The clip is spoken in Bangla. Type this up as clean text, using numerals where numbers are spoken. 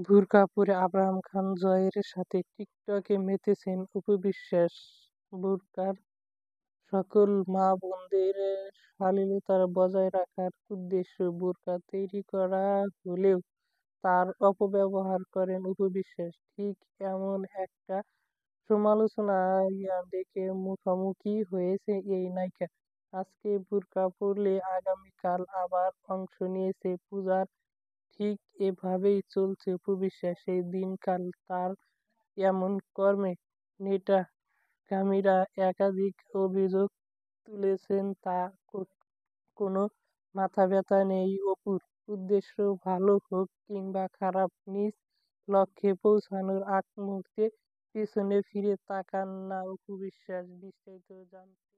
বুরকা পরে আবরাম খান জয়ের সাথে টিকটকে মেতেছেন অপু বিশ্বাস। বুরকার সকল মা-বোনদের শালীনতা বজায় রাখার উদ্দেশ্যে বুরকা তৈরি করা হলেও তার অপব্যবহার করেন অপু বিশ্বাস। ঠিক এমন একটা সমালোচনায় দেখে মুখোমুখি হয়েছে এই নায়িকা। আজকে বুরকা পরলে আগামীকাল আবার অংশ নিয়েছে পূজার। ঠিক এভাবেই চলছে অপু বিশ্বাসের দিনকাল। তার এমন কর্মে নেটাকামিরা একাধিক অভিযোগ তুলেছেন। তা কোনো মাথাব্যথা নেই অপুর। উদ্দেশ্য ভালো হোক কিংবা খারাপ, নিজ লক্ষ্যে পৌঁছানোর আগ মুহূর্তে পেছনে ফিরে তাকান না অপু বিশ্বাস। বিস্তারিত জানতে